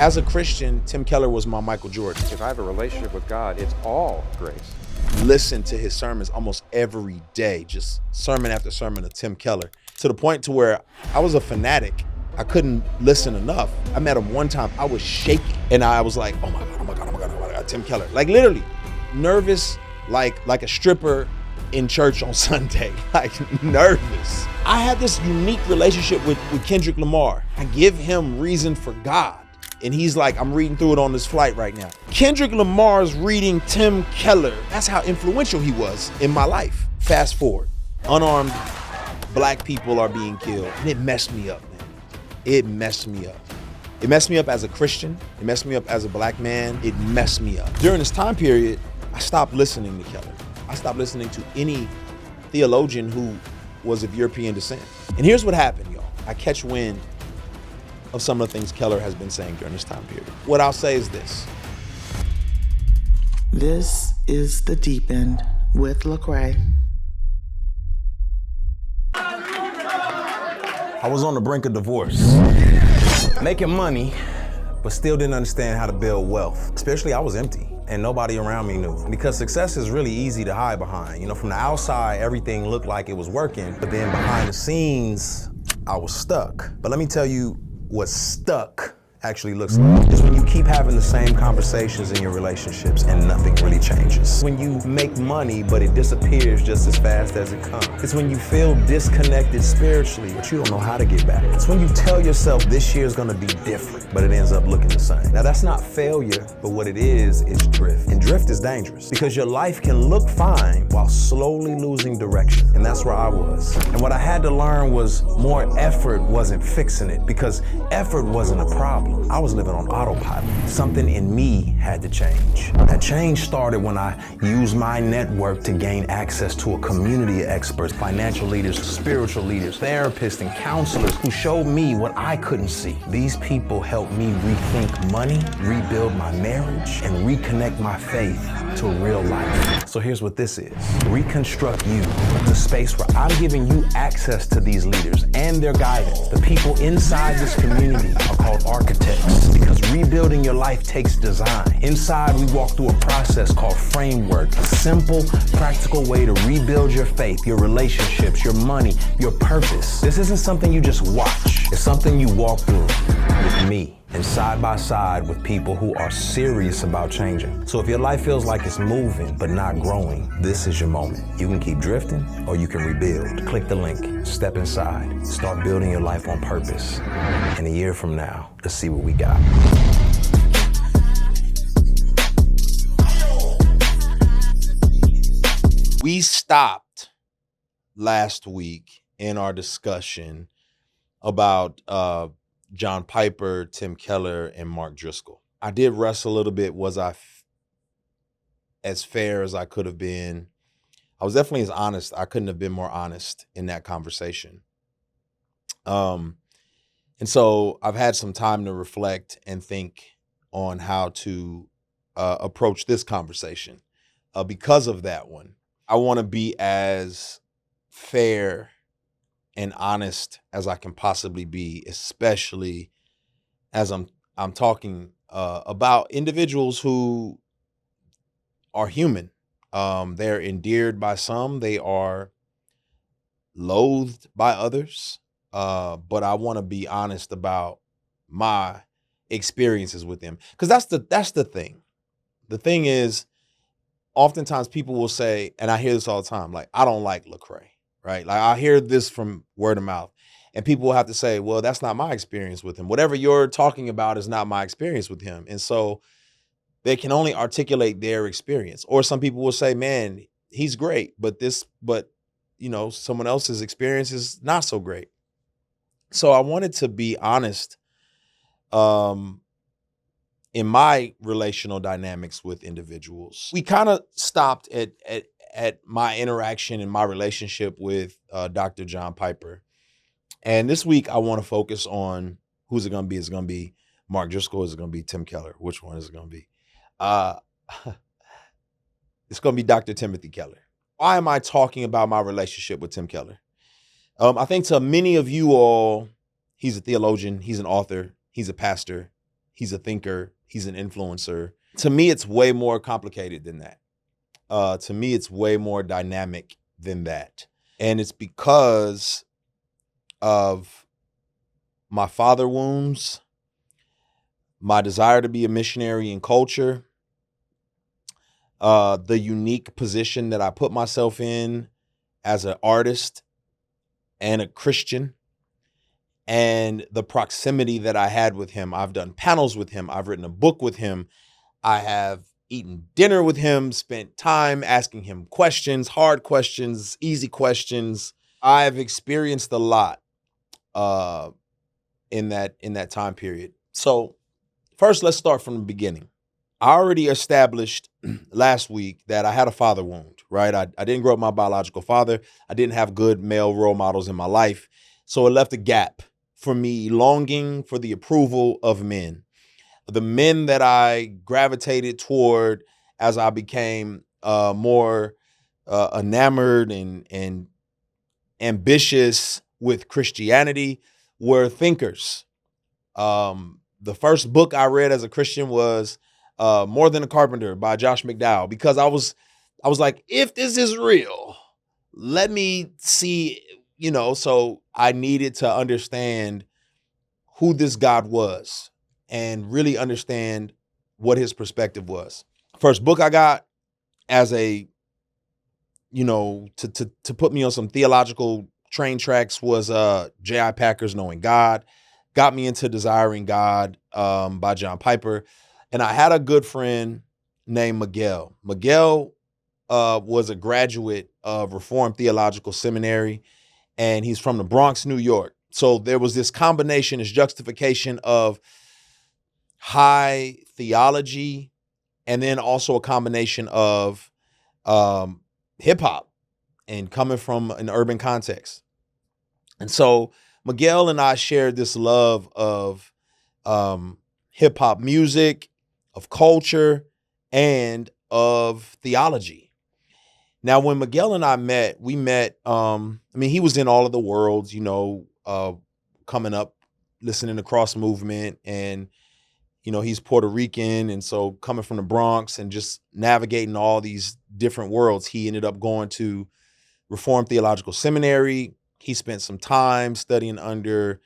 As a Christian, Tim Keller was my Michael Jordan. If I have a relationship with God, it's all grace. Listen to his sermons almost every day, just sermon after sermon of Tim Keller, to the point to where I was a fanatic. I couldn't listen enough. I met him one time, I was shaking, and I was like, oh my God, oh my God, oh my God, oh my God, Tim Keller. Like literally, nervous, like a stripper in church on Sunday, like nervous. I had this unique relationship with Kendrick Lamar. I give him reason for God. And he's like, I'm reading through it on this flight right now. Kendrick Lamar's reading Tim Keller. That's how influential he was in my life. Fast forward, unarmed black people are being killed. And it messed me up, man. It messed me up. It messed me up as a Christian. It messed me up as a black man. It messed me up. During this time period, I stopped listening to Keller. I stopped listening to any theologian who was of European descent. And here's what happened, y'all. I catch wind of some of the things Keller has been saying during this time period. What I'll say is this. This is The Deep End with Lecrae. I was on the brink of divorce, making money, but still didn't understand how to build wealth. Especially I was empty and nobody around me knew. Because success is really easy to hide behind. You know, from the outside, everything looked like it was working, but then behind the scenes, I was stuck. But let me tell you, what stuck actually looks like is when you keep having the same conversations in your relationships and nothing really changes. When you make money, but it disappears just as fast as it comes. It's when you feel disconnected spiritually, but you don't know how to get back. It's when you tell yourself this year is gonna be different, but it ends up looking the same. Now that's not failure, but what it is drift. And drift is dangerous because your life can look fine while slowly losing direction. And that's where I was. And what I had to learn was more effort wasn't fixing it, because effort wasn't a problem. I was living on autopilot. Something in me had to change. That change started when I used my network to gain access to a community of experts, financial leaders, spiritual leaders, therapists, and counselors who showed me what I couldn't see. These people helped me rethink money, rebuild my marriage, and reconnect my faith to real life. So here's what this is. Reconstruct You, the space where I'm giving you access to these leaders and their guidance. The people inside this community are called architects, because rebuilding your life takes design. Inside, we walk through a process called framework, a simple, practical way to rebuild your faith, your relationships, your money, your purpose. This isn't something you just watch. It's something you walk through with me, and side by side with people who are serious about changing. So if your life feels like it's moving but not growing, this is your moment. You can keep drifting or you can rebuild. Click the link, step inside, start building your life on purpose. And a year from now, let's see what we got. We stopped last week in our discussion about John Piper, Tim Keller, and Mark Driscoll. I did wrestle a little bit. Was I as fair as I could have been? I was definitely as honest. I couldn't have been more honest in that conversation. And so I've had some time to reflect and think on how to approach this conversation. Because of that one, I want to be as fair and honest as I can possibly be, especially as I'm talking about individuals who are human. They're endeared by some, they are loathed by others. But I want to be honest about my experiences with them, because that's the thing. The thing is, oftentimes people will say, and I hear this all the time, like, I don't like Lecrae. Right? Like I hear this from word of mouth, and people will have to say, well, that's not my experience with him. Whatever you're talking about is not my experience with him. And so they can only articulate their experience. Or some people will say, man, he's great, but you know, someone else's experience is not so great. So I wanted to be honest in my relational dynamics with individuals. We kind of stopped at my interaction and my relationship with Dr. John Piper. And this week, I want to focus on who's it going to be. Is it going to be Mark Driscoll? Is it going to be Tim Keller? Which one is it going to be? It's going to be Dr. Timothy Keller. Why am I talking about my relationship with Tim Keller? I think to many of you all, he's a theologian, he's an author, he's a pastor, He's a thinker. He's an influencer. To me, it's way more complicated than that. To me, it's way more dynamic than that. And it's because of my father wounds, my desire to be a missionary in culture, the unique position that I put myself in as an artist and a Christian, and the proximity that I had with him. I've done panels with him. I've written a book with him. I have eaten dinner with him, spent time asking him questions, hard questions, easy questions. I've experienced a lot in that time period. So first, let's start from the beginning. I already established last week that I had a father wound, right? I didn't grow up with my biological father. I didn't have good male role models in my life. So it left a gap for me longing for the approval of men. The men that I gravitated toward as I became more enamored and ambitious with Christianity were thinkers. The first book I read as a Christian was More Than a Carpenter by Josh McDowell, because I was like, if this is real, let me see, so I needed to understand who this God was and really understand what his perspective was. First book I got as a, to put me on some theological train tracks was J.I. Packer's Knowing God. Got me into Desiring God by John Piper. And I had a good friend named Miguel. Miguel was a graduate of Reformed Theological Seminary, and he's from the Bronx, New York. So there was this combination, this juxtaposition of high theology and then also a combination of hip hop and coming from an urban context. And so Miguel and I shared this love of hip hop music, of culture, and of theology. Now, when Miguel and I met, he was in all of the worlds, coming up, listening to Cross Movement, and, he's Puerto Rican. And so coming from the Bronx and just navigating all these different worlds, he ended up going to Reformed Theological Seminary. He spent some time studying under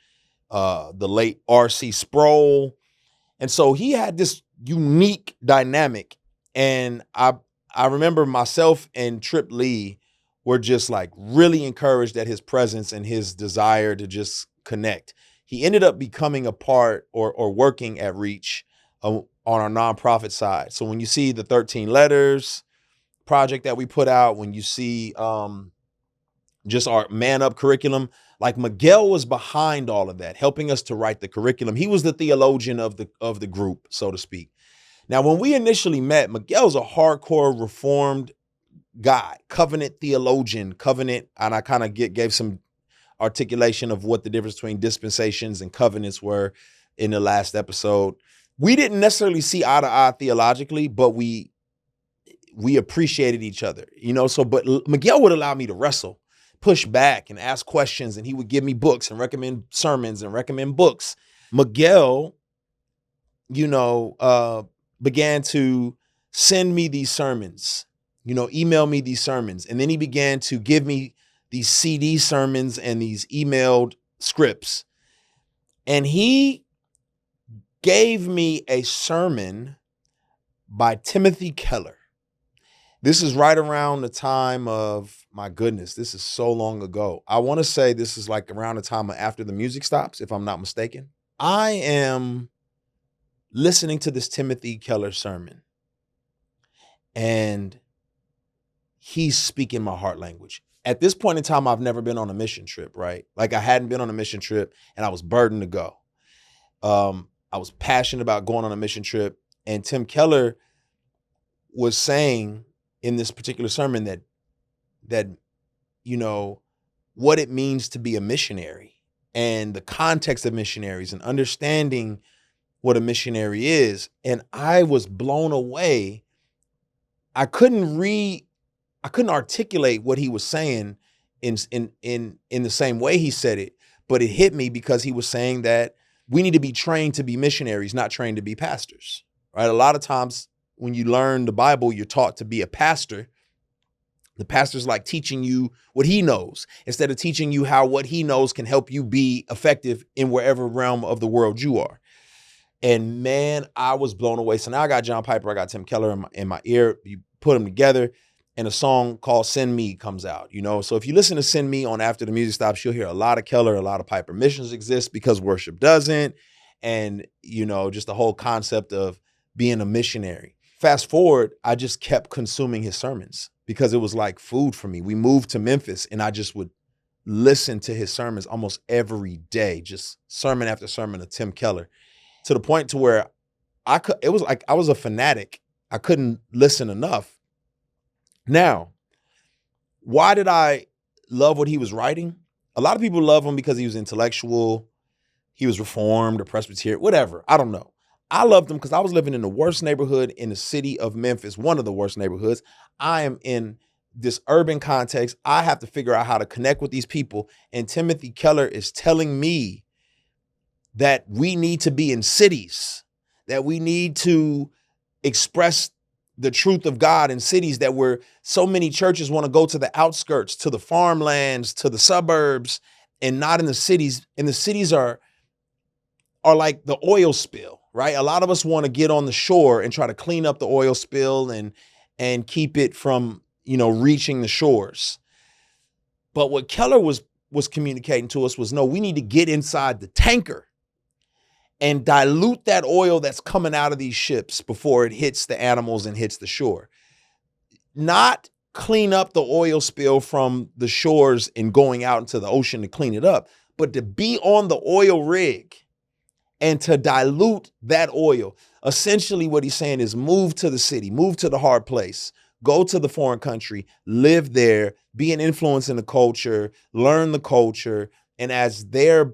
the late R.C. Sproul. And so he had this unique dynamic. And I remember myself and Trip Lee were just like really encouraged at his presence and his desire to just connect. He ended up becoming a part or working at Reach on our nonprofit side. So when you see the 13 Letters project that we put out, when you see just our Man Up curriculum, like Miguel was behind all of that, helping us to write the curriculum. He was the theologian of the group, so to speak. Now, when we initially met, Miguel's a hardcore Reformed guy, covenant theologian, and I kind of gave some articulation of what the difference between dispensations and covenants were in the last episode. We didn't necessarily see eye to eye theologically, but we appreciated each other, but Miguel would allow me to wrestle, push back and ask questions, and he would give me books and recommend sermons and recommend books. Miguel, began to send me these sermons, email me these sermons. And then he began to give me these CD sermons and these emailed scripts. And he gave me a sermon by Timothy Keller. This is right around the time of, my goodness, this is so long ago. I want to say this is like around the time of After the Music Stops, if I'm not mistaken. I am listening to this Timothy Keller sermon, and he's speaking my heart language. At this point in time, I've never been on a mission trip, right? Like I hadn't been on a mission trip, and I was burdened to go. I was passionate about going on a mission trip, and Tim Keller was saying in this particular sermon that what it means to be a missionary and the context of missionaries and understanding what a missionary is. And I was blown away. I couldn't articulate what he was saying in the same way he said it, but it hit me because he was saying that we need to be trained to be missionaries, not trained to be pastors, right? A lot of times when you learn the Bible, you're taught to be a pastor. The pastor's like teaching you what he knows instead of teaching you how what he knows can help you be effective in wherever realm of the world you are. And man, I was blown away. So now I got John Piper, I got Tim Keller in my ear. You put them together and a song called Send Me comes out, So if you listen to Send Me on After the Music Stops, you'll hear a lot of Keller, a lot of Piper. Missions exist because worship doesn't. And, just the whole concept of being a missionary. Fast forward, I just kept consuming his sermons because it was like food for me. We moved to Memphis and I just would listen to his sermons almost every day, just sermon after sermon of Tim Keller, to the point to where it was like I was a fanatic. I couldn't listen enough. Now, why did I love what he was writing? A lot of people love him because he was intellectual, he was Reformed or Presbyterian, whatever. I don't know. I loved him because I was living in the worst neighborhood in the city of Memphis, one of the worst neighborhoods. I am in this urban context. I have to figure out how to connect with these people. And Timothy Keller is telling me that we need to be in cities, that we need to express the truth of God in cities, that where so many churches want to go to the outskirts, to the farmlands, to the suburbs, and not in the cities. And the cities are like the oil spill, right? A lot of us want to get on the shore and try to clean up the oil spill and keep it from, reaching the shores. But what Keller was communicating to us was, no, we need to get inside the tanker and dilute that oil that's coming out of these ships before it hits the animals and hits the shore. Not clean up the oil spill from the shores and going out into the ocean to clean it up, but to be on the oil rig and to dilute that oil. Essentially what he's saying is move to the city, move to the hard place, go to the foreign country, live there, be an influence in the culture, learn the culture. And as they're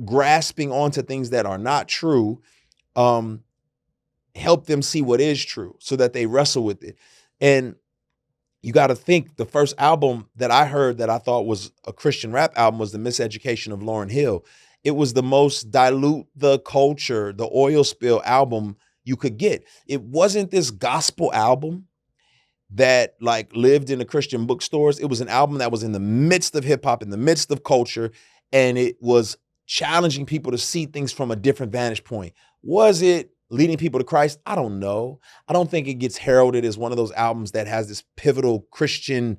grasping onto things that are not true, help them see what is true so that they wrestle with it. And you got to think the first album that I heard that I thought was a Christian rap album was The Miseducation of Lauryn Hill. It was the most dilute the culture, the oil spill album you could get. It wasn't this gospel album that like lived in the Christian bookstores. It was an album that was in the midst of hip hop, in the midst of culture, and it was challenging people to see things from a different vantage point. Was it leading people to Christ? I don't know. I don't think it gets heralded as one of those albums that has this pivotal Christian,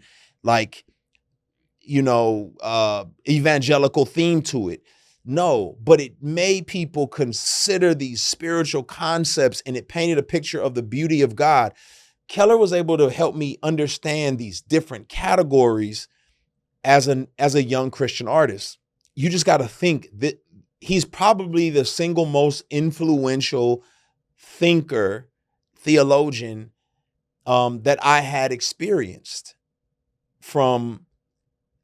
evangelical theme to it. No, but it made people consider these spiritual concepts and it painted a picture of the beauty of God. Keller was able to help me understand these different categories as a young Christian artist. You just got to think that he's probably the single most influential thinker, theologian that I had experienced, from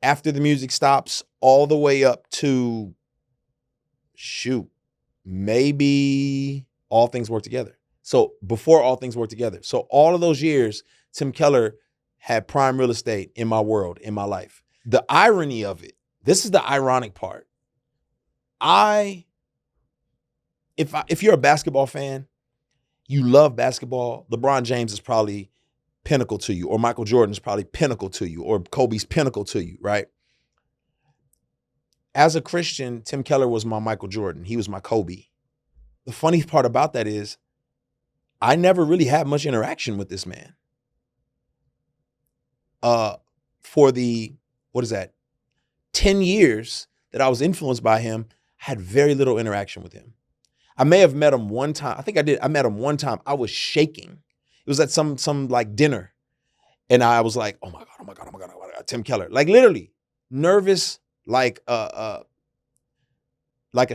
After the Music Stops all the way up to maybe All Things Work Together. So before All Things Work Together. So all of those years, Tim Keller had prime real estate in my world, in my life. The irony of it, this is the ironic part. If you're a basketball fan, you love basketball, LeBron James is probably pinnacle to you, or Michael Jordan is probably pinnacle to you, or Kobe's pinnacle to you, right? As a Christian, Tim Keller was my Michael Jordan. He was my Kobe. The funny part about that is I never really had much interaction with this man. For the, 10 years that I was influenced by him, I had very little interaction with him. I may have met him one time. I think I did. I met him one time. I was shaking. It was at some like dinner. And I was like, oh my God, Tim Keller. Like literally nervous, like a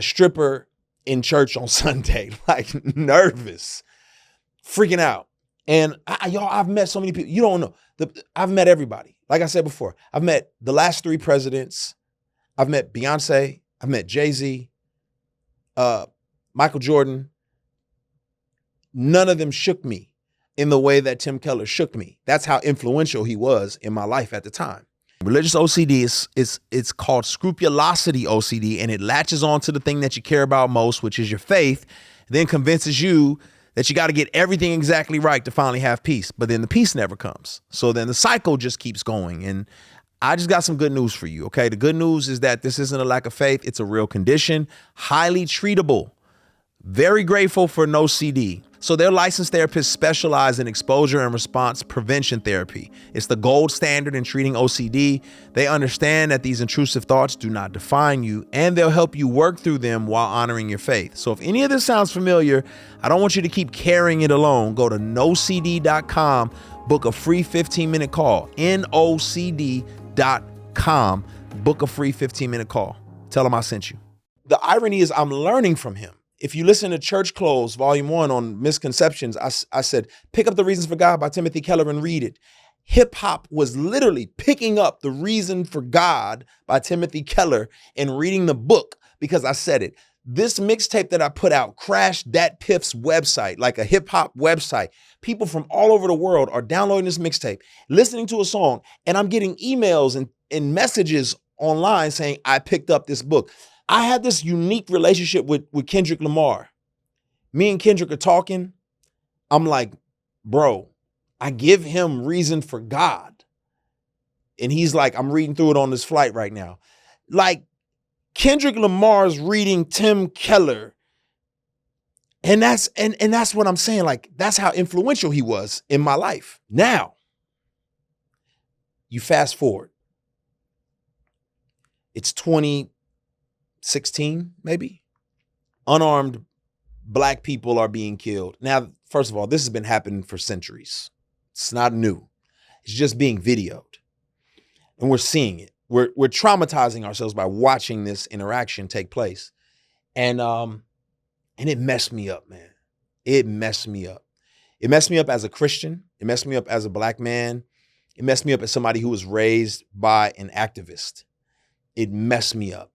stripper in church on Sunday, like nervous, freaking out. And I've met so many people. You don't know. I've met everybody. Like I said before, I've met the last 3 presidents. I've met Beyonce. I've met Jay-Z, Michael Jordan. None of them shook me in the way that Tim Keller shook me. That's how influential he was in my life at the time. Religious OCD it's called scrupulosity OCD, and it latches on to the thing that you care about most, which is your faith, then convinces you that you got to get everything exactly right to finally have peace. But then the peace never comes. So then the cycle just keeps going. And I just got some good news for you, okay? The good news is that this isn't a lack of faith. It's a real condition, highly treatable. Very grateful for No CD. So their licensed therapists specialize in exposure and response prevention therapy. It's the gold standard in treating OCD. They understand that these intrusive thoughts do not define you, and they'll help you work through them while honoring your faith. So if any of this sounds familiar, I don't want you to keep carrying it alone. Go to nocd.com, book a free 15-minute call. nocd.com, book a free 15-minute call. Tell them I sent you. The irony is I'm learning from him. If you listen to Church Clothes, Volume 1 on misconceptions, I said, pick up The Reasons for God by Timothy Keller and read it. Hip hop was literally picking up The Reason for God by Timothy Keller and reading the book because I said it. This mixtape that I put out crashed Dat Piff's website, like a hip hop website. People from all over the world are downloading this mixtape, listening to a song, and I'm getting emails and messages online saying, I picked up this book. I had this unique relationship with Kendrick Lamar. Me and Kendrick are talking. I'm like, bro, I give him Reason for God. And he's like, I'm reading through it on this flight right now. Like, Kendrick Lamar's reading Tim Keller. And that's what I'm saying. Like, that's how influential he was in my life. Now, you fast forward. It's 2016, maybe. Unarmed Black people are being killed. Now, first of all, this has been happening for centuries. It's not new. It's just being videoed. And we're seeing it. We're traumatizing ourselves by watching this interaction take place. And it messed me up, man. It messed me up. It messed me up as a Christian. It messed me up as a Black man. It messed me up as somebody who was raised by an activist. It messed me up.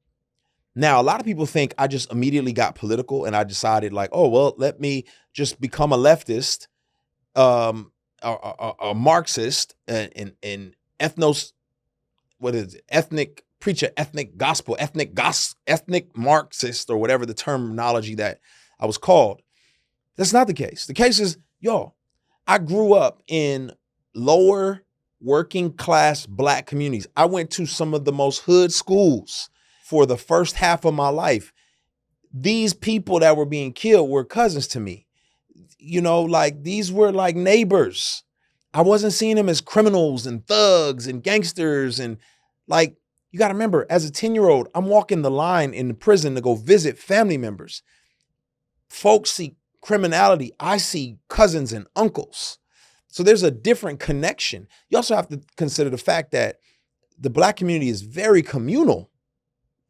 Now, a lot of people think I just immediately got political and I decided like, oh, well, let me just become a leftist, a Marxist, an ethnic preacher, ethnic gospel, ethnic Marxist, or whatever the terminology that I was called. That's not the case. The case is, y'all, I grew up in lower working class Black communities. I went to some of the most hood schools for the first half of my life. These people that were being killed were cousins to me. You know, like these were like neighbors. I wasn't seeing them as criminals and thugs and gangsters. And like, you got to remember, as a 10-year-old, I'm walking the line in the prison to go visit family members. Folks see criminality. I see cousins and uncles. So there's a different connection. You also have to consider the fact that the Black community is very communal.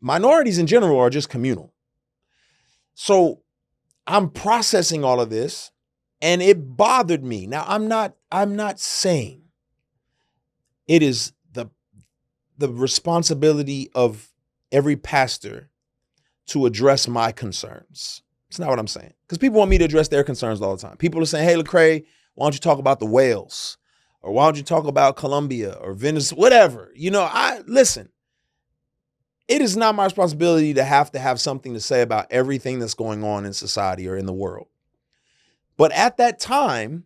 Minorities in general are just communal. So I'm processing all of this and it bothered me. Now, I'm not saying it is the responsibility of every pastor to address my concerns. It's not what I'm saying. Because people want me to address their concerns all the time. People are saying, hey, Lecrae, why don't you talk about the whales? Or why don't you talk about Colombia or Venezuela, whatever. You know, listen, it is not my responsibility to have something to say about everything that's going on in society or in the world. But at that time,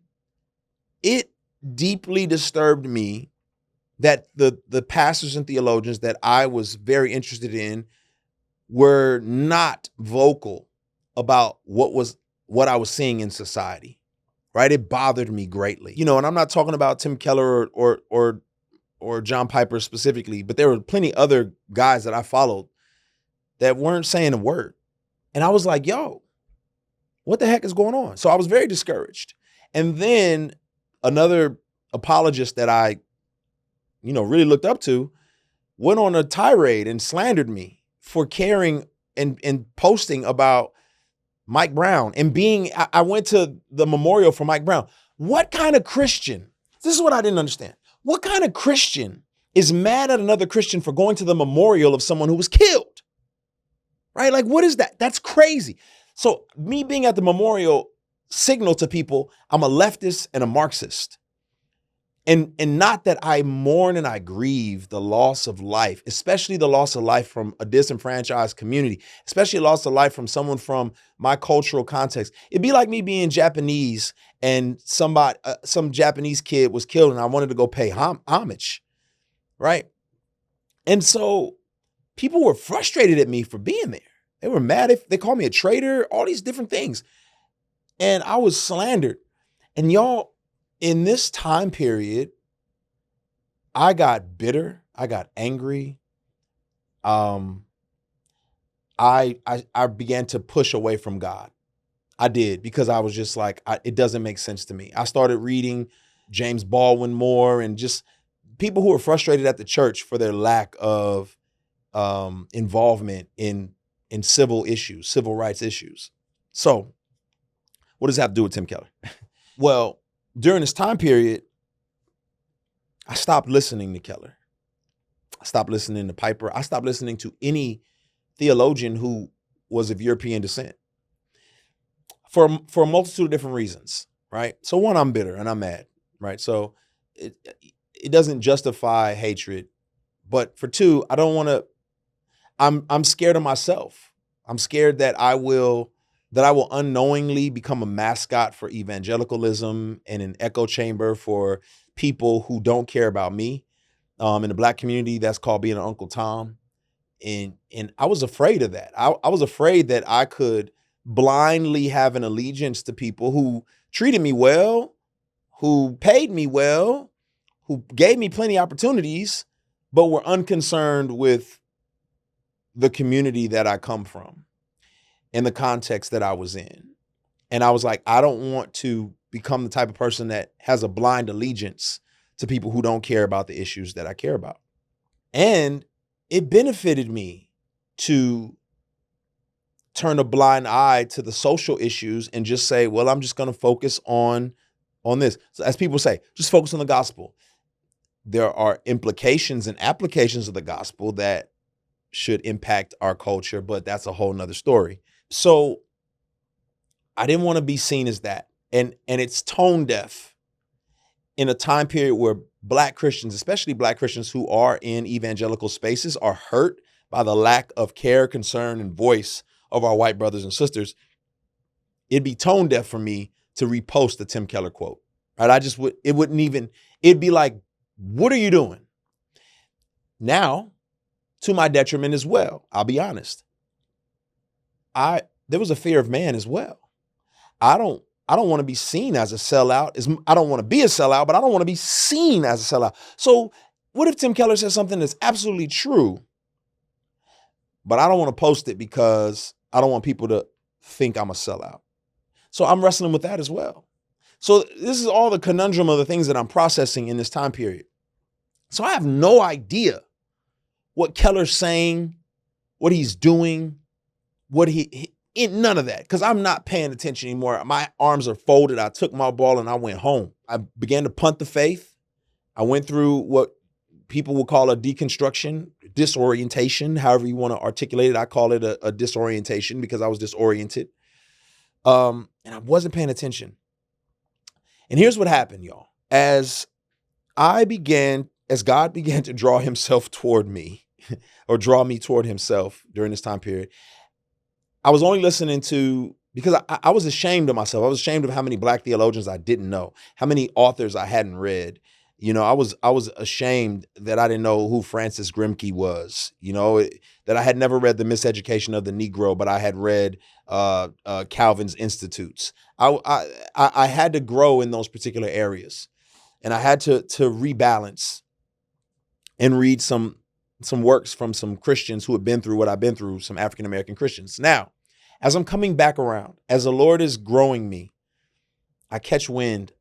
it deeply disturbed me that the pastors and theologians that I was very interested in were not vocal about what I was seeing in society, right? It bothered me greatly. You know, and I'm not talking about Tim Keller or John Piper specifically, but there were plenty other guys that I followed that weren't saying a word. And I was like, yo, what the heck is going on? So I was very discouraged. And then another apologist that I, really looked up to went on a tirade and slandered me for caring and posting about Mike Brown and I went to the memorial for Mike Brown. What kind of Christian? This is what I didn't understand. What kind of Christian is mad at another Christian for going to the memorial of someone who was killed? Right? Like, what is that? That's crazy. So me being at the memorial signaled to people I'm a leftist and a Marxist. And not that I mourn and I grieve the loss of life, especially the loss of life from a disenfranchised community, especially loss of life from someone from my cultural context. It'd be like me being Japanese and some Japanese kid was killed and I wanted to go pay homage, right? And so people were frustrated at me for being there. They were mad if they called me a traitor, all these different things. And I was slandered. And y'all, in this time period, I got bitter. I got angry. I began to push away from God. I did, because I was just like, it doesn't make sense to me. I started reading James Baldwin more, and just people who were frustrated at the church for their lack of involvement in civil issues, civil rights issues. So what does that have to do with Tim Keller? Well, during this time period, I stopped listening to Keller. I stopped listening to Piper. I stopped listening to any theologian who was of European descent for a multitude of different reasons, right? So one, I'm bitter and I'm mad, right? So it doesn't justify hatred. But for two, I don't want to, I'm scared of myself. I'm scared that I will unknowingly become a mascot for evangelicalism and an echo chamber for people who don't care about me. In the Black community, that's called being an Uncle Tom. And I was afraid of that. I was afraid that I could blindly have an allegiance to people who treated me well, who paid me well, who gave me plenty of opportunities, but were unconcerned with the community that I come from and the context that I was in. And I was like, I don't want to become the type of person that has a blind allegiance to people who don't care about the issues that I care about. And it benefited me to turn a blind eye to the social issues and just say, well, I'm just going to focus on this. So as people say, just focus on the gospel. There are implications and applications of the gospel that should impact our culture, but that's a whole nother story. So I didn't want to be seen as that. And it's tone deaf in a time period where Black Christians, especially Black Christians who are in evangelical spaces, are hurt by the lack of care, concern, and voice of our white brothers and sisters. It'd be tone deaf for me to repost the Tim Keller quote, right? It'd be like, what are you doing? Now, to my detriment as well, I'll be honest. There was a fear of man as well. I don't want to be seen as a sellout. I don't want to be a sellout, but I don't want to be seen as a sellout. So what if Tim Keller says something that's absolutely true, but I don't want to post it because I don't want people to think I'm a sellout? So I'm wrestling with that as well. So this is all the conundrum of the things that I'm processing in this time period. So I have no idea what Keller's saying, what he's doing, none of that, because I'm not paying attention anymore. My arms are folded. I took my ball and I went home. I began to punt the faith. I went through what people will call a deconstruction, disorientation, however you want to articulate it. I call it a disorientation because I was disoriented. And I wasn't paying attention. And here's what happened, y'all. As God began to draw himself toward me or draw me toward himself during this time period, I was only listening to, because I was ashamed of myself. I was ashamed of how many Black theologians I didn't know, how many authors I hadn't read. You know, I was ashamed that I didn't know who Francis Grimke was, that I had never read The Miseducation of the Negro, but I had read Calvin's Institutes. I had to grow in those particular areas, and I had to rebalance and read some works from some Christians who had been through what I've been through, some African-American Christians. Now, as I'm coming back around, as the Lord is growing me, I catch wind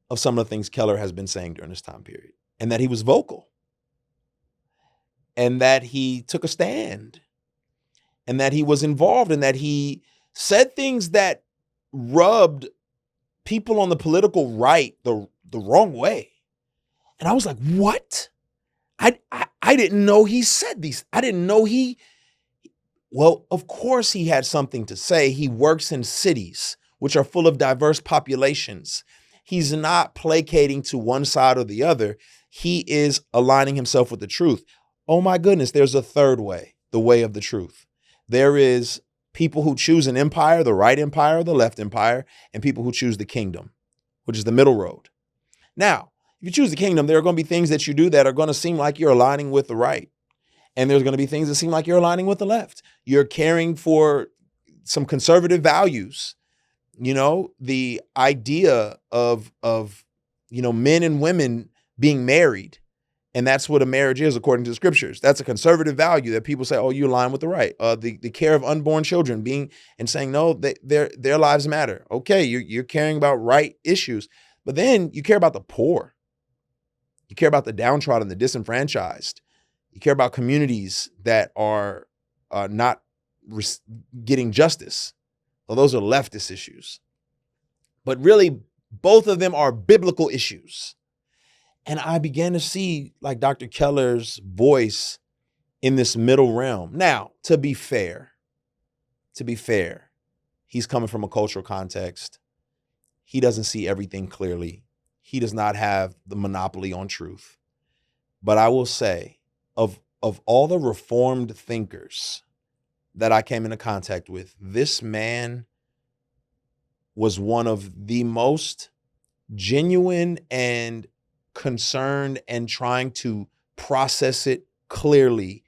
of some of the things Keller has been saying during this time period, and that he was vocal, and that he took a stand, and that he was involved, and that he said things that rubbed people on the political right the wrong way. And I was like, what? I didn't know he said these. I didn't know well, of course he had something to say. He works in cities which are full of diverse populations. He's not placating to one side or the other. He is aligning himself with the truth. Oh my goodness, there's a third way, the way of the truth. There is people who choose an empire, the right empire or the left empire, and people who choose the kingdom, which is the middle road. Now, if you choose the kingdom, there are going to be things that you do that are going to seem like you're aligning with the right. And there's going to be things that seem like you're aligning with the left. You're caring for some conservative values. You know, the idea of men and women being married. And that's what a marriage is, according to the scriptures. That's a conservative value that people say, oh, you align with the right. The care of unborn children and saying, no, their lives matter. Okay, you're caring about right issues. But then you care about the poor. You care about the downtrodden, the disenfranchised. You care about communities that are not getting justice. Well, those are leftist issues. But really, both of them are biblical issues. And I began to see like Dr. Keller's voice in this middle realm. Now, to be fair, he's coming from a cultural context. He doesn't see everything clearly. He does not have the monopoly on truth. But I will say, of all the reformed thinkers that I came into contact with, this man was one of the most genuine and concerned and trying to process it clearly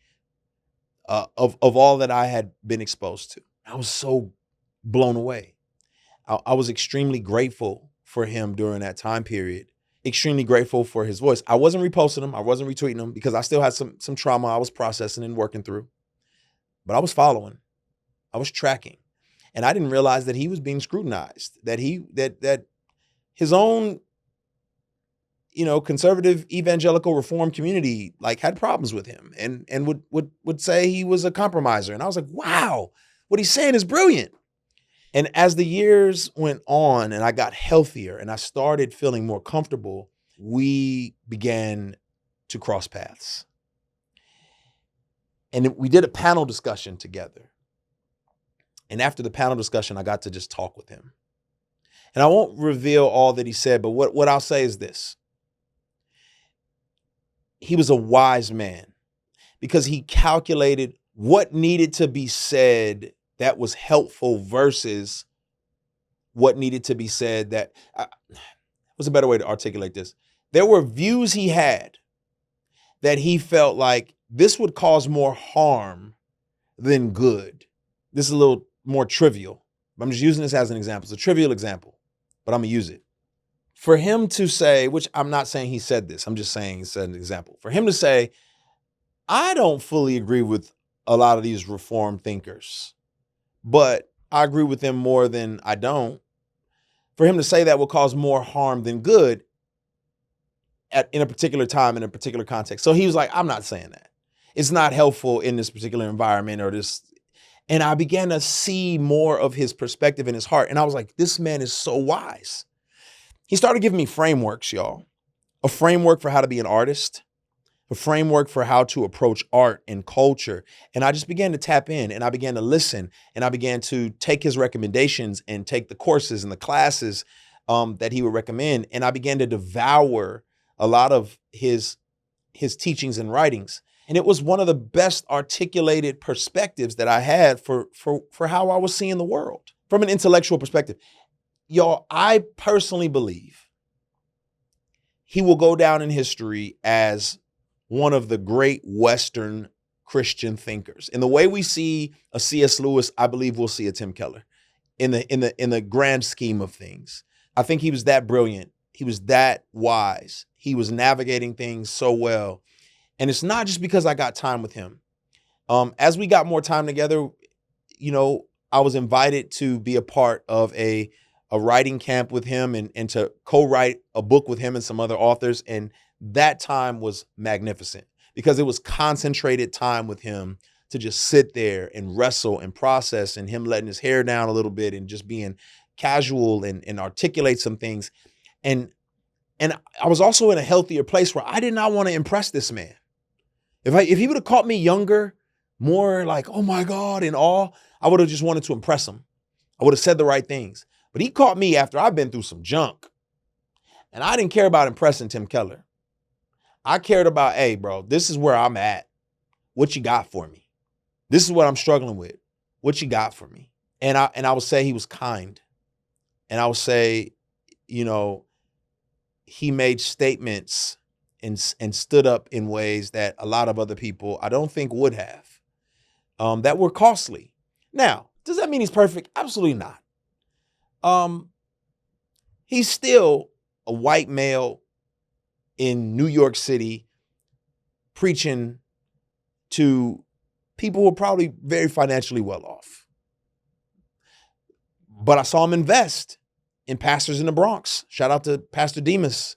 of all that I had been exposed to. I was so blown away. I was extremely grateful for him during that time period. Extremely grateful for his voice. I wasn't reposting him. I wasn't retweeting him because I still had some trauma I was processing and working through. But I was following. I was tracking. And I didn't realize that he was being scrutinized, that his own, conservative evangelical reform community like had problems with him and would say he was a compromiser. And I was like, wow, what he's saying is brilliant. And as the years went on and I got healthier and I started feeling more comfortable, we began to cross paths. And we did a panel discussion together. And after the panel discussion, I got to just talk with him. And I won't reveal all that he said, but what I'll say is this. He was a wise man because he calculated what needed to be said that was helpful versus what needed to be said that, what's a better way to articulate this? There were views he had that he felt like this would cause more harm than good. This is a little more trivial. I'm just using this as an example. It's a trivial example, but I'm gonna use it. For him to say, which I'm not saying he said this, I'm just saying it's an example. For him to say, I don't fully agree with a lot of these reform thinkers, but I agree with them more than I don't. For him to say that will cause more harm than good in a particular time, in a particular context. So he was like, I'm not saying that. It's not helpful in this particular environment or this. And I began to see more of his perspective in his heart. And I was like, this man is so wise. He started giving me frameworks, y'all. A framework for how to be an artist, a framework for how to approach art and culture. And I just began to tap in and I began to listen and I began to take his recommendations and take the courses and the classes that he would recommend. And I began to devour a lot of his teachings and writings. And it was one of the best articulated perspectives that I had for how I was seeing the world from an intellectual perspective. Y'all, I personally believe he will go down in history as one of the great Western Christian thinkers. In the way we see a C.S. Lewis, I believe we'll see a Tim Keller in the grand scheme of things. I think he was that brilliant. He was that wise. He was navigating things so well. And it's not just because I got time with him. As we got more time together, I was invited to be a part of a writing camp with him and to co-write a book with him and some other authors. And that time was magnificent because it was concentrated time with him to just sit there and wrestle and process and him letting his hair down a little bit and just being casual and articulate some things. And I was also in a healthier place where I did not want to impress this man. If he would have caught me younger, more like, oh my God, in awe, I would have just wanted to impress him. I would have said the right things. But he caught me after I've been through some junk. And I didn't care about impressing Tim Keller. I cared about, hey, bro, this is where I'm at. What you got for me? This is what I'm struggling with. What you got for me? And I would say he was kind. And I would say, you know, he made statements and stood up in ways that a lot of other people I don't think would have, that were costly. Now, does that mean he's perfect? Absolutely not. He's still a white male in New York City preaching to people who are probably very financially well off. But I saw him invest in pastors in the Bronx. Shout out to Pastor Demas,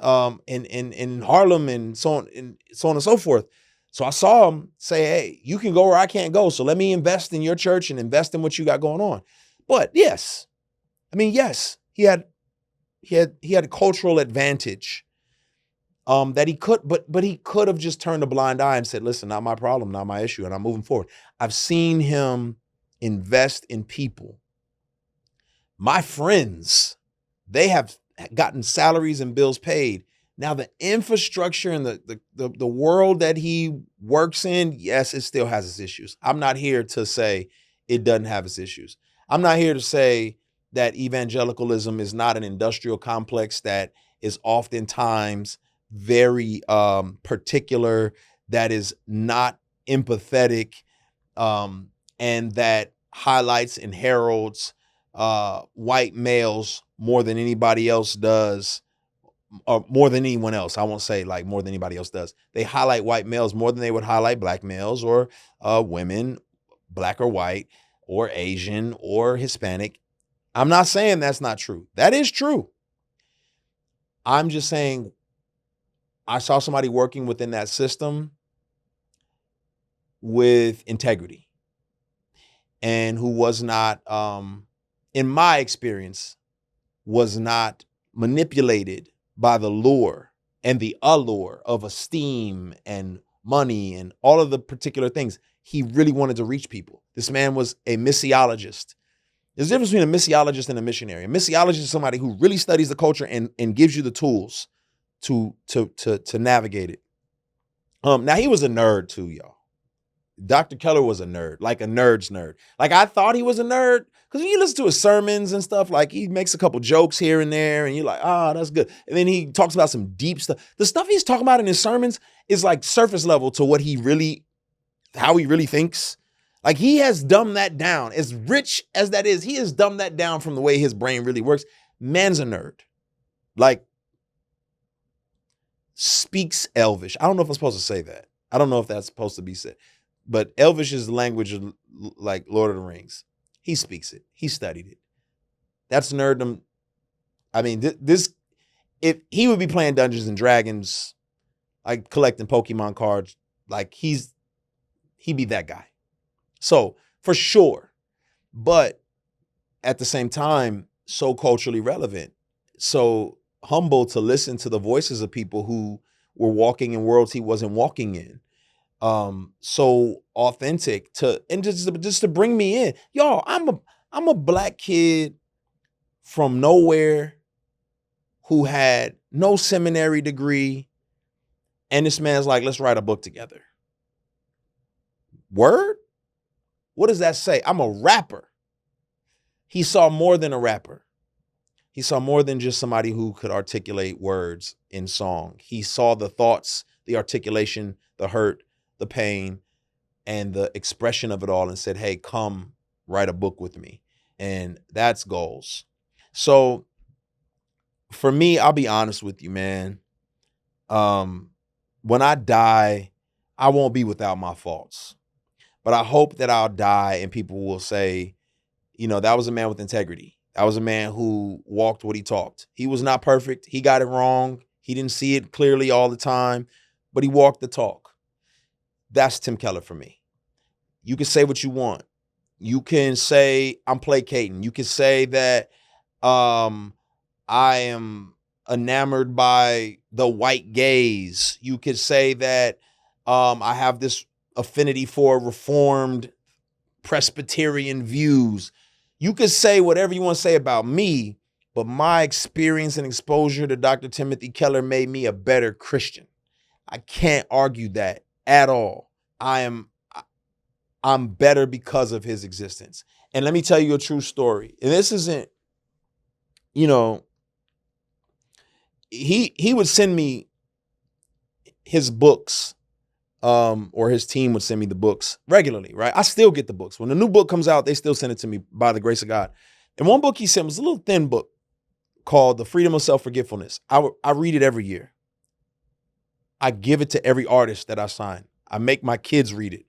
in Harlem and so on and so forth. So I saw him say, hey, you can go where I can't go. So let me invest in your church and invest in what you got going on. But yes, he had a cultural advantage that he could, but he could have just turned a blind eye and said, listen, not my problem, not my issue, and I'm moving forward. I've seen him invest in people. My friends, they have gotten salaries and bills paid. Now the infrastructure and the world that he works in, yes, it still has its issues. I'm not here to say it doesn't have its issues. I'm not here to say that evangelicalism is not an industrial complex that is oftentimes very particular, that is not empathetic, and that highlights and heralds white males more than anybody else does, or more than anyone else. I won't say like more than anybody else does. They highlight white males more than they would highlight black males or women, black or white or Asian or Hispanic. I'm not saying that's not true. That is true. I'm just saying I saw somebody working within that system with integrity and who was not, in my experience, was not manipulated by the lure and the allure of esteem and money and all of the particular things. He really wanted to reach people. This man was a missiologist. There's a difference between a missiologist and a missionary. A missiologist is somebody who really studies the culture and gives you the tools to navigate it. Now he was a nerd too, y'all. Dr. Keller was a nerd, like a nerd's nerd. Like I thought he was a nerd because when you listen to his sermons and stuff, like he makes a couple jokes here and there and you're like, that's good. And then he talks about some deep stuff. The stuff he's talking about in his sermons is like surface level to how he really thinks. Like he has dumbed that down. As rich as that is, he has dumbed that down from the way his brain really works. Man's a nerd. Like speaks Elvish. I don't know if I'm supposed to say that. I don't know if that's supposed to be said. But Elvish is the language of like Lord of the Rings. He speaks it. He studied it. That's nerddom. I mean, if he would be playing Dungeons and Dragons, like collecting Pokemon cards, like he'd be that guy. So for sure, but at the same time, so culturally relevant, so humble to listen to the voices of people who were walking in worlds he wasn't walking in. So authentic just to bring me in. Y'all, I'm a black kid from nowhere who had no seminary degree. And this man's like, let's write a book together. Word? What does that say? I'm a rapper. He saw more than a rapper. He saw more than just somebody who could articulate words in song. He saw the thoughts, the articulation, the hurt, the pain, and the expression of it all and said, hey, come write a book with me. And that's goals. So for me, I'll be honest with you, man. When I die, I won't be without my faults. But I hope that I'll die and people will say, that was a man with integrity. That was a man who walked what he talked. He was not perfect. He got it wrong. He didn't see it clearly all the time, but he walked the talk. That's Tim Keller for me. You can say what you want. You can say I'm placating. You can say that I am enamored by the white gaze. You could say that I have this affinity for Reformed Presbyterian views. You could say whatever you want to say about me, but my experience and exposure to Dr. Timothy Keller made me a better Christian. I can't argue that at all. I'm better because of his existence. And let me tell you a true story. And this isn't, you know, he would send me his books, or his team would send me the books regularly, right? I still get the books. When a new book comes out, they still send it to me by the grace of God. And one book he sent was a little thin book called The Freedom of Self-Forgetfulness. I read it every year. I give it to every artist that I sign. I make my kids read it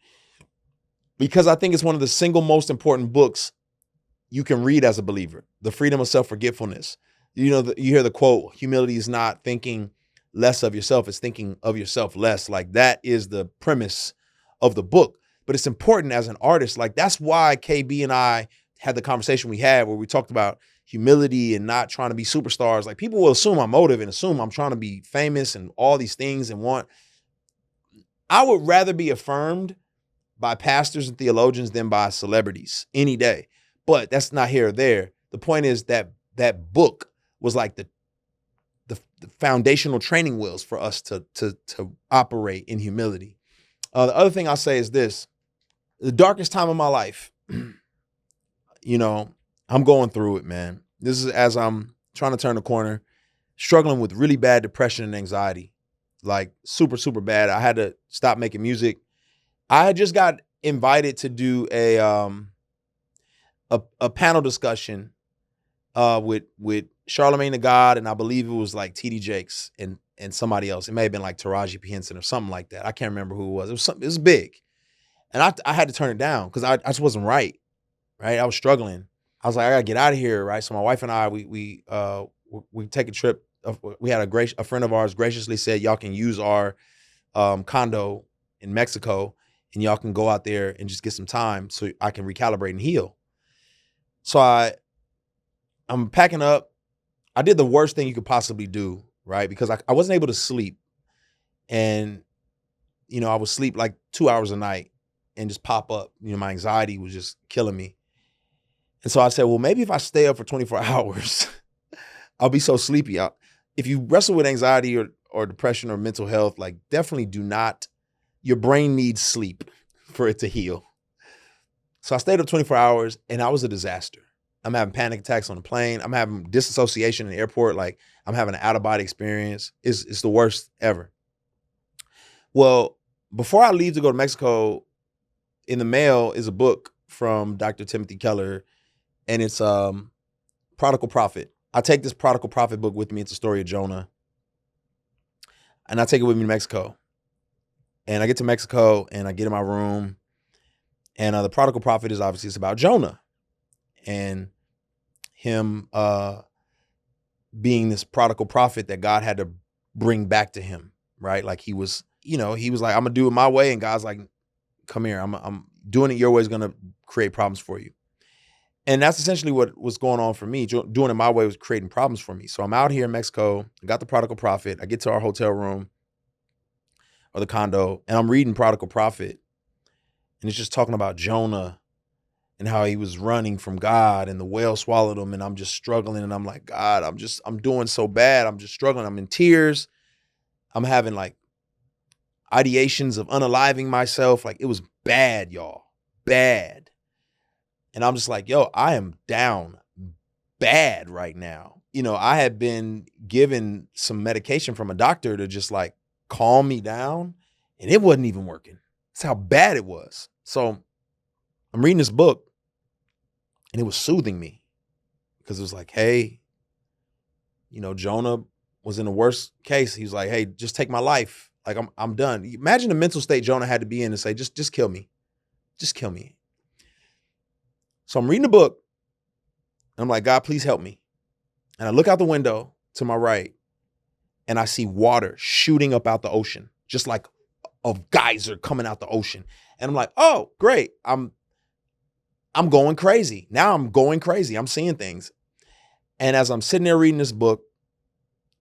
because I think it's one of the single most important books you can read as a believer. The Freedom of Self-Forgetfulness. You know, you hear the quote, humility is not thinking less of yourself, it's thinking of yourself less. Like, that is the premise of the book. But it's important as an artist. Like, that's why KB and I had the conversation we had where we talked about humility and not trying to be superstars. Like, people will assume I'm motive and assume I'm trying to be famous and all these things and want. I would rather be affirmed by pastors and theologians than by celebrities any day. But that's not here or there. The point is that that book was like the foundational training wheels for us to operate in humility. The other thing I'll say is this: the darkest time of my life, you know, I'm going through it, man. This is as I'm trying to turn the corner, struggling with really bad depression and anxiety, like super, super bad. I had to stop making music. I had just got invited to do a panel discussion with Charlemagne the God, and I believe it was like TD Jakes and somebody else. It may have been like Taraji P. Henson or something like that. I can't remember who it was. It was big. And I had to turn it down because I just wasn't right. I was struggling. I was like, I gotta get out of here, right? So my wife and I, we take a trip. We had a friend of ours graciously said, y'all can use our condo in Mexico, and y'all can go out there and just get some time so I can recalibrate and heal. So I'm packing up. I did the worst thing you could possibly do, right? Because I wasn't able to sleep. And, you know, I would sleep like 2 hours a night and just pop up. You know, my anxiety was just killing me. And so I said, well, maybe if I stay up for 24 hours, I'll be so sleepy. If you wrestle with anxiety or depression or mental health, like, definitely do not, your brain needs sleep for it to heal. So I stayed up 24 hours and I was a disaster. I'm having panic attacks on the plane. I'm having disassociation in the airport. Like, I'm having an out-of-body experience. It's the worst ever. Well, before I leave to go to Mexico, in the mail is a book from Dr. Timothy Keller, and it's Prodigal Prophet. I take this Prodigal Prophet book with me. It's a story of Jonah. And I take it with me to Mexico. And I get to Mexico and I get in my room. And the Prodigal Prophet is obviously, it's about Jonah and him being this prodigal prophet that God had to bring back to him, right? Like, he was like, I'm gonna do it my way. And God's like, come here, I'm doing it your way is gonna create problems for you. And that's essentially what was going on for me. Doing it my way was creating problems for me. So I'm out here in Mexico, I got the Prodigal Prophet, I get to our hotel room or the condo, and I'm reading Prodigal Prophet. And it's just talking about Jonah and how he was running from God and the whale swallowed him. And I'm just struggling. And I'm like, God, I'm doing so bad. I'm just struggling. I'm in tears. I'm having like ideations of unaliving myself. Like, it was bad, y'all. Bad. And I'm just like, yo, I am down bad right now. You know, I had been given some medication from a doctor to just like calm me down, and it wasn't even working. That's how bad it was. So I'm reading this book, and it was soothing me because it was like, hey, you know, Jonah was in the worst case. He was like, hey, just take my life. Like, I'm done. Imagine the mental state Jonah had to be in to say, just kill me. Just kill me. So I'm reading the book, and I'm like, God, please help me. And I look out the window to my right, and I see water shooting up out the ocean, just like a geyser coming out the ocean. And I'm like, oh, great. I'm going crazy. Now I'm going crazy. I'm seeing things. And as I'm sitting there reading this book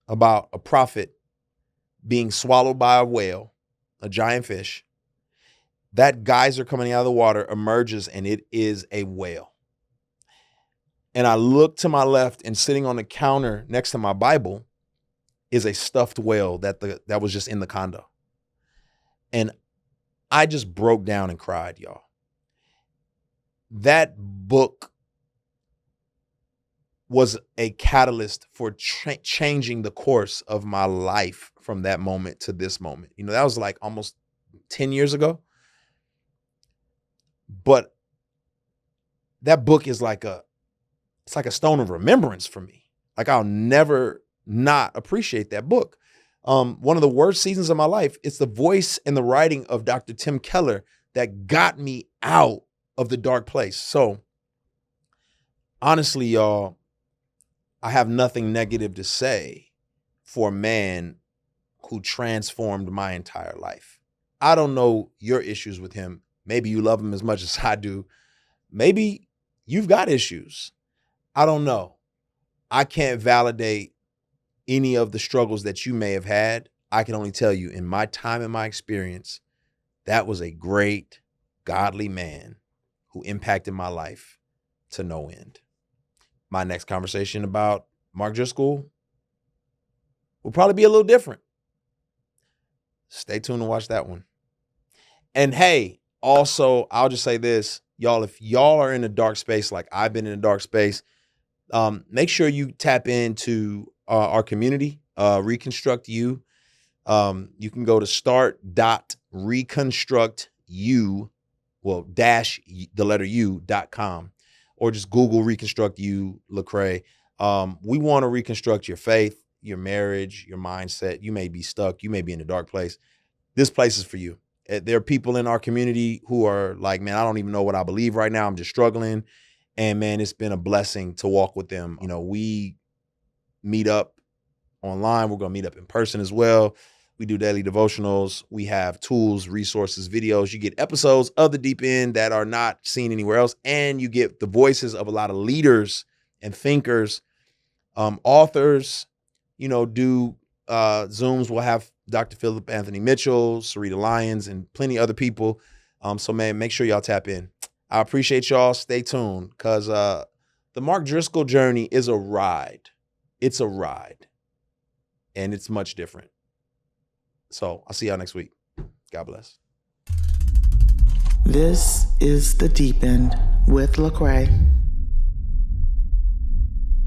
about a prophet being swallowed by a whale, a giant fish, that geyser coming out of the water emerges, and it is a whale. And I look to my left, and sitting on the counter next to my Bible is a stuffed whale that was just in the condo. And I just broke down and cried, y'all. That book was a catalyst for changing the course of my life from that moment to this moment. You know, that was like almost 10 years ago. But that book is it's like a stone of remembrance for me. Like, I'll never not appreciate that book. One of the worst seasons of my life, it's the voice and the writing of Dr. Tim Keller that got me out of the dark place. So honestly, y'all, I have nothing negative to say for a man who transformed my entire life. I don't know your issues with him. Maybe you love him as much as I do. Maybe you've got issues. I don't know. I can't validate any of the struggles that you may have had. I can only tell you, in my time and my experience, that was a great, godly man who impacted my life to no end. My next conversation about Mark Driscoll will probably be a little different. Stay tuned to watch that one. And hey, also, I'll just say this, y'all, if y'all are in a dark space like I've been in a dark space, make sure you tap into our community, Reconstruct You. You can go to start.reconstructu, dash the letter u.com, or just Google Reconstruct You, Lecrae. We want to reconstruct your faith, your marriage, your mindset. You may be stuck. You may be in a dark place. This place is for you. There are people in our community who are like, man, I don't even know what I believe right now. I'm just struggling. And man, it's been a blessing to walk with them. You know, we meet up online. We're going to meet up in person as well. We do daily devotionals. We have tools, resources, videos. You get episodes of The Deep End that are not seen anywhere else. And you get the voices of a lot of leaders and thinkers, authors, do Zooms. We'll have Dr. Philip Anthony Mitchell, Sarita Lyons, and plenty other people. So man, make sure y'all tap in. I appreciate y'all. Stay tuned, because the Mark Driscoll journey is a ride. It's a ride. And it's much different. So I'll see y'all next week. God bless. This is The Deep End with Lecrae.